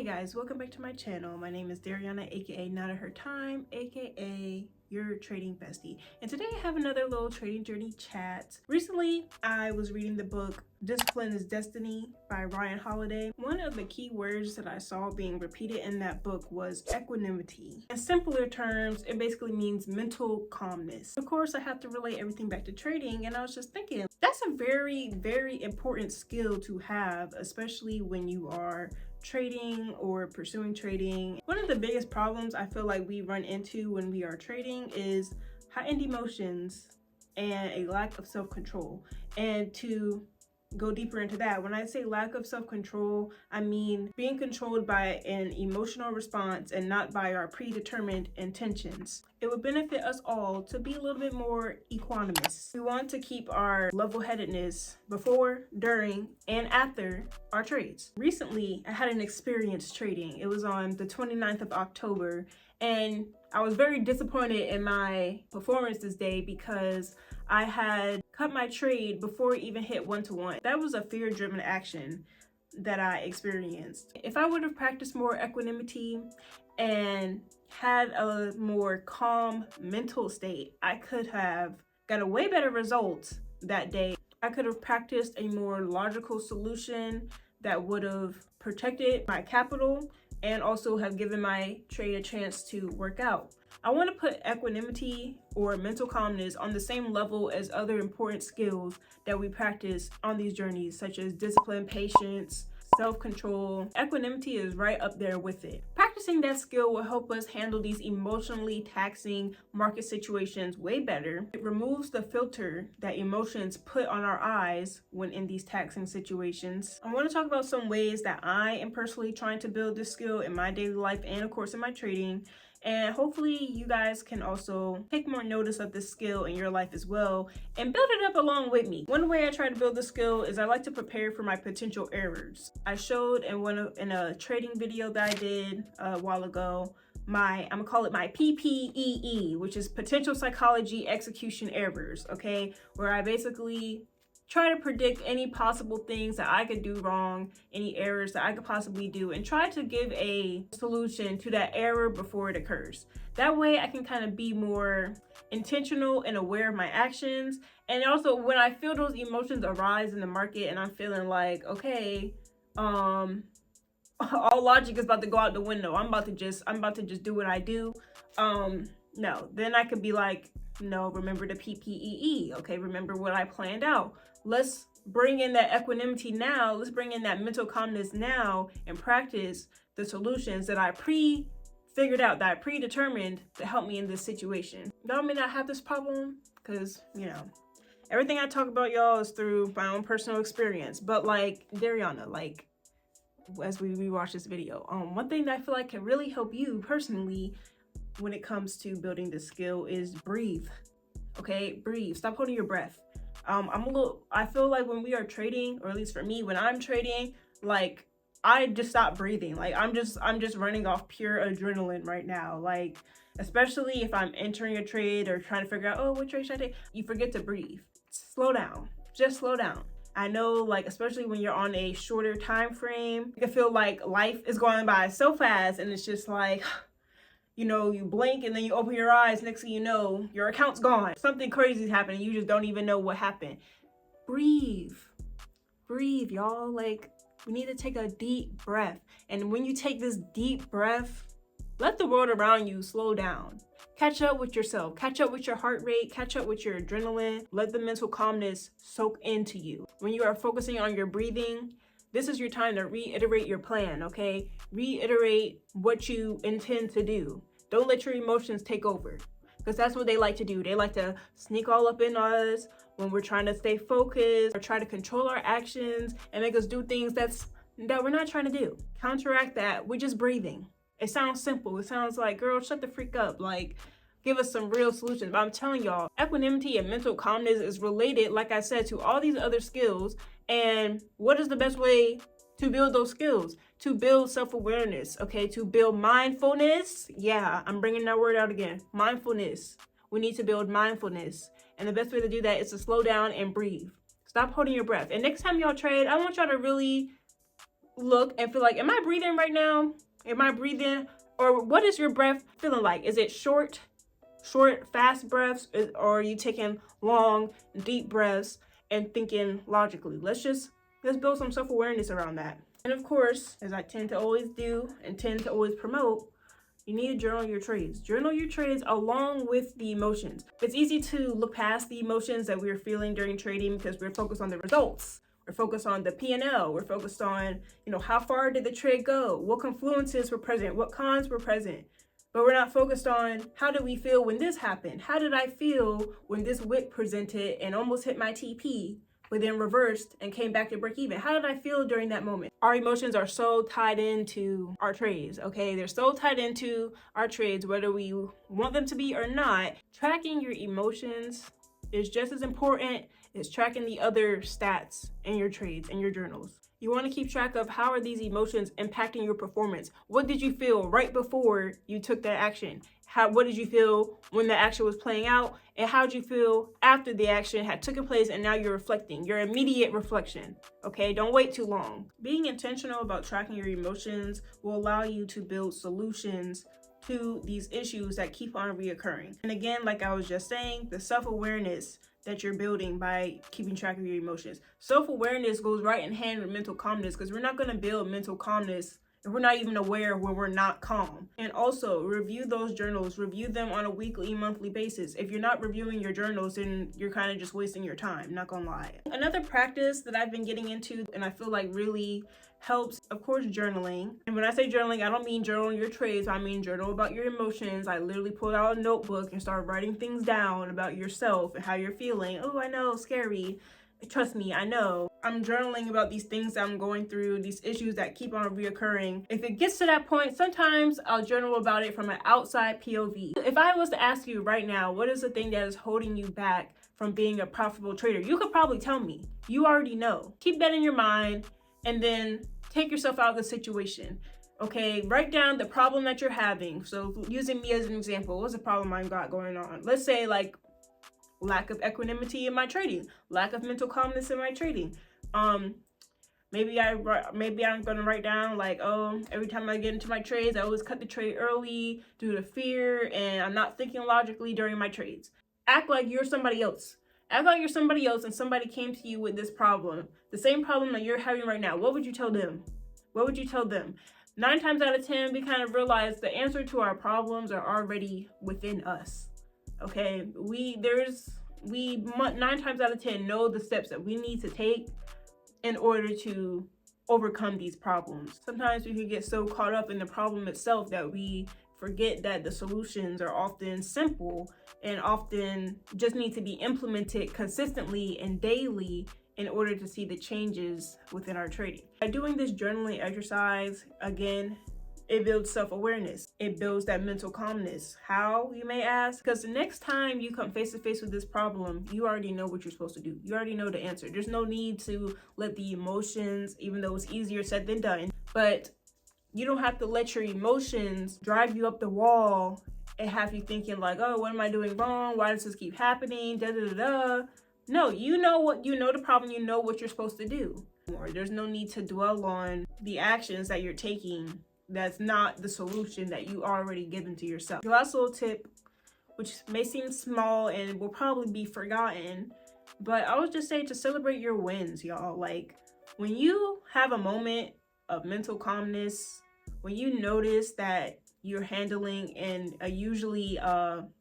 Hey guys, welcome back to my channel. My name is Dariana, aka Not at Her Time, aka your trading bestie. And today I have another little trading journey chat. Recently, I was reading the book Discipline is Destiny by Ryan Holiday. One of the key words that I saw being repeated in that book was equanimity. In simpler terms, it basically means mental calmness. Of course, I have to relate everything back to trading, and I was just thinking, that's a very, very important skill to have, especially when you are trading or pursuing trading. One of the biggest problems I feel like we run into when we are trading is heightened emotions and a lack of self-control. And to go deeper into that, when I say lack of self-control, I mean being controlled by an emotional response and not by our predetermined intentions. It would benefit us all to be a little bit more equanimous. We want to keep our level-headedness before, during, and after our trades. Recently, I had an experience trading. It was on the 29th of October, and I was very disappointed in my performance this day because I had cut my trade before it even hit 1-to-1. That was a fear-driven action that I experienced. If I would have practiced more equanimity and had a more calm mental state, I could have got a way better result that day. I could have practiced a more logical solution that would have protected my capital and also have given my trade a chance to work out. I want to put equanimity or mental calmness on the same level as other important skills that we practice on these journeys, such as discipline, patience, self-control. Equanimity is right up there with it. Practicing that skill will help us handle these emotionally taxing market situations way better. It removes the filter that emotions put on our eyes when in these taxing situations. I want to talk about some ways that I am personally trying to build this skill in my daily life and of course in my trading. And hopefully you guys can also take more notice of this skill in your life as well and build it up along with me. One way I try to build this skill is I like to prepare for my potential errors. I showed in a trading video that I did a while ago, I'm gonna call it my PPEE, which is potential psychology execution errors, okay? Where I basically try to predict any possible things that I could do wrong, any errors that I could possibly do, and try to give a solution to that error before it occurs. That way I can kind of be more intentional and aware of my actions. And also when I feel those emotions arise in the market and I'm feeling like, okay, all logic is about to go out the window. I'm about to just do what I do. No, then I could be like, no, remember the PPEE. Okay, remember what I planned out. Let's bring in that equanimity now. Let's bring in that mental calmness now and practice the solutions that I figured out, that I predetermined to help me in this situation. Y'all may not have this problem because, you know, everything I talk about, y'all, is through my own personal experience. But like Dariana, like as we rewatch this video, one thing that I feel like can really help you personally when it comes to building this skill is breathe. Okay, breathe. Stop holding your breath. I feel like when we are trading, or at least for me, when I'm trading, like I just stop breathing. Like I'm just running off pure adrenaline right now. Like, especially if I'm entering a trade or trying to figure out, oh, what trade should I take? You forget to breathe. Slow down. Just slow down. I know, like, especially when you're on a shorter time frame, you can feel like life is going by so fast and it's just like, you know, you blink and then you open your eyes, next thing you know, your account's gone. Something crazy is happening, you just don't even know what happened. Breathe, y'all. Like, we need to take a deep breath. And when you take this deep breath, let the world around you slow down. Catch up with yourself, catch up with your heart rate, catch up with your adrenaline. Let the mental calmness soak into you. When you are focusing on your breathing, this is your time to reiterate your plan, okay? Reiterate what you intend to do. Don't let your emotions take over, because that's what they like to do. They like to sneak all up in us when we're trying to stay focused or try to control our actions and make us do things that we're not trying to do. Counteract that with just breathing. It sounds simple. It sounds like, girl, shut the freak up. Like, give us some real solutions. But I'm telling y'all, equanimity and mental calmness is related, like I said, to all these other skills. And what is the best way to build those skills? To build self-awareness, okay? To build mindfulness. Yeah, I'm bringing that word out again. Mindfulness. We need to build mindfulness. And the best way to do that is to slow down and breathe. Stop holding your breath. And next time y'all trade, I want y'all to really look and feel like, am I breathing right now? Am I breathing? Or what is your breath feeling like? Is it short, fast breaths? Or are you taking long, deep breaths and thinking logically? Let's build some self-awareness around that. And of course, as I tend to always do and tend to always promote, you need to journal your trades. Journal your trades along with the emotions. It's easy to look past the emotions that we're feeling during trading because we're focused on the results. We're focused on the P&L. We're focused on, how far did the trade go? What confluences were present? What cons were present? But we're not focused on how did we feel when this happened? How did I feel when this wick presented and almost hit my TP, but then reversed and came back to break even? How did I feel during that moment? Our emotions are so tied into our trades, okay? They're so tied into our trades, whether we want them to be or not. Tracking your emotions is just as important as tracking the other stats in your trades and your journals. You want to keep track of how are these emotions impacting your performance. What did you feel right before you took that action? What did you feel when the action was playing out? And how did you feel after the action had taken place and now you're reflecting, your immediate reflection, okay? Don't wait too long. Being intentional about tracking your emotions will allow you to build solutions to these issues that keep on reoccurring. And again, like I was just saying, the self-awareness that you're building by keeping track of your emotions. Self-awareness goes right in hand with mental calmness, because we're not going to build mental calmness if we're not even aware when we're not calm. And also review those journals, review them on a weekly, monthly basis. If you're not reviewing your journals, then you're kind of just wasting your time, not gonna lie. Another practice that I've been getting into and I feel like really helps, of course, journaling. And when I say journaling, I don't mean journaling your trades. I mean journal about your emotions. I literally pulled out a notebook and started writing things down about yourself and how you're feeling. Oh, I know, scary. Trust me, I know. I'm journaling about these things that I'm going through, these issues that keep on reoccurring. If it gets to that point, sometimes I'll journal about it from an outside POV. If I was to ask you right now, what is the thing that is holding you back from being a profitable trader? You could probably tell me. You already know. Keep that in your mind and then take yourself out of the situation. Okay, write down the problem that you're having. So using me as an example, what's the problem I've got going on? Let's say like lack of equanimity in my trading, lack of mental calmness in my trading. Maybe I'm gonna write down like, oh, every time I get into my trades, I always cut the trade early due to fear, and I'm not thinking logically during my trades. Act like you're somebody else. Act like you're somebody else and somebody came to you with this problem, the same problem that you're having right now. What would you tell them? What would you tell them? 9 times out of 10, we kind of realize the answer to our problems are already within us. Okay, we 9 times out of 10 know the steps that we need to take in order to overcome these problems. Sometimes we can get so caught up in the problem itself that we forget that the solutions are often simple and often just need to be implemented consistently and daily in order to see the changes within our trading. By doing this journaling exercise, again, it builds self-awareness. It builds that mental calmness. How, you may ask? Because the next time you come face to face with this problem, you already know what you're supposed to do. You already know the answer. There's no need to let the emotions, even though it's easier said than done, but you don't have to let your emotions drive you up the wall and have you thinking like, oh, what am I doing wrong? Why does this keep happening? Da da da da. No, you know the problem, you know what you're supposed to do. There's no need to dwell on the actions that you're taking that's not the solution that you already given to yourself. The last little tip, which may seem small and will probably be forgotten, but I would just say to celebrate your wins, y'all. Like, when you have a moment of mental calmness, when you notice that you're handling in a usually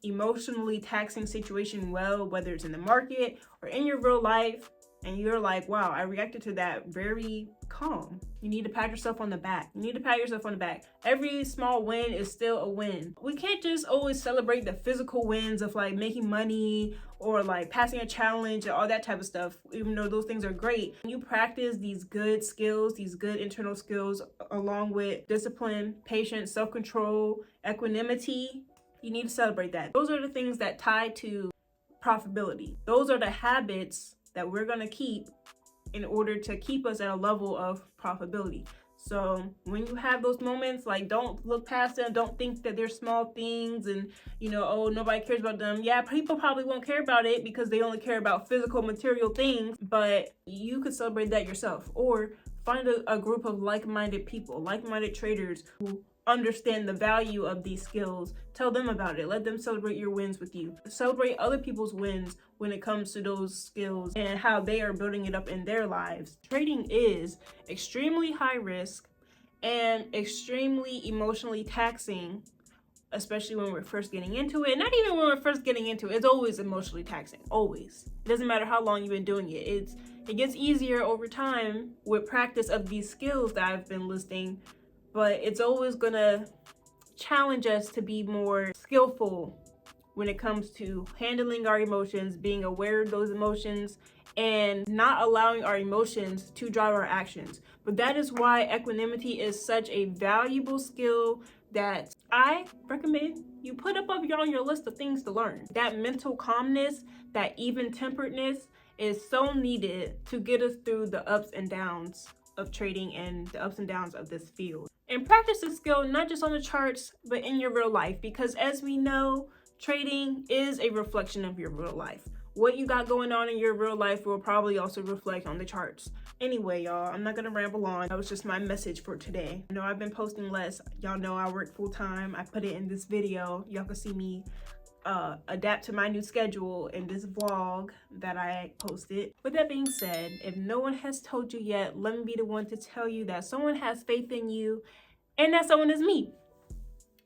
emotionally taxing situation well, whether it's in the market or in your real life, and you're like, wow, I reacted to that very calm. You need to pat yourself on the back. You need to pat yourself on the back. Every small win is still a win. We can't just always celebrate the physical wins of like making money or like passing a challenge and all that type of stuff, even though those things are great. When you practice these good skills, these good internal skills, along with discipline, patience, self-control, equanimity, you need to celebrate that. Those are the things that tie to profitability. Those are the habits that we're going to keep in order to keep us at a level of profitability. So when you have those moments, like, don't look past them. Don't think that they're small things and, oh, nobody cares about them. Yeah, people probably won't care about it because they only care about physical material things, but you could celebrate that yourself. Or Find a group of like-minded people, like-minded traders who understand the value of these skills. Tell them about it. Let them celebrate your wins with you. Celebrate other people's wins when it comes to those skills and how they are building it up in their lives. Trading is extremely high risk and extremely emotionally taxing, especially when we're first getting into it. Not even when we're first getting into it, it's always emotionally taxing, always. It doesn't matter how long you've been doing it. It gets easier over time with practice of these skills that I've been listing, but it's always gonna challenge us to be more skillful when it comes to handling our emotions, being aware of those emotions, and not allowing our emotions to drive our actions. But that is why equanimity is such a valuable skill that I recommend you put up on your list of things to learn. That mental calmness, that even temperedness is so needed to get us through the ups and downs of trading and the ups and downs of this field. And practice this skill not just on the charts, but in your real life, because as we know, trading is a reflection of your real life. What you got going on in your real life will probably also reflect on the charts. Anyway, y'all, I'm not gonna ramble on. That was just my message for today. I know I've been posting less. Y'all know I work full time. I put it in this video. Y'all can see me adapt to my new schedule in this vlog that I posted. With that being said, if no one has told you yet, let me be the one to tell you that someone has faith in you, and that someone is me.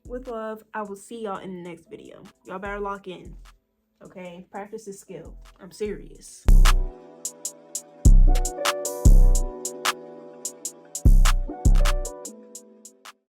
With love, I will see y'all in the next video. Y'all better lock in, okay? Practice this skill. I'm serious.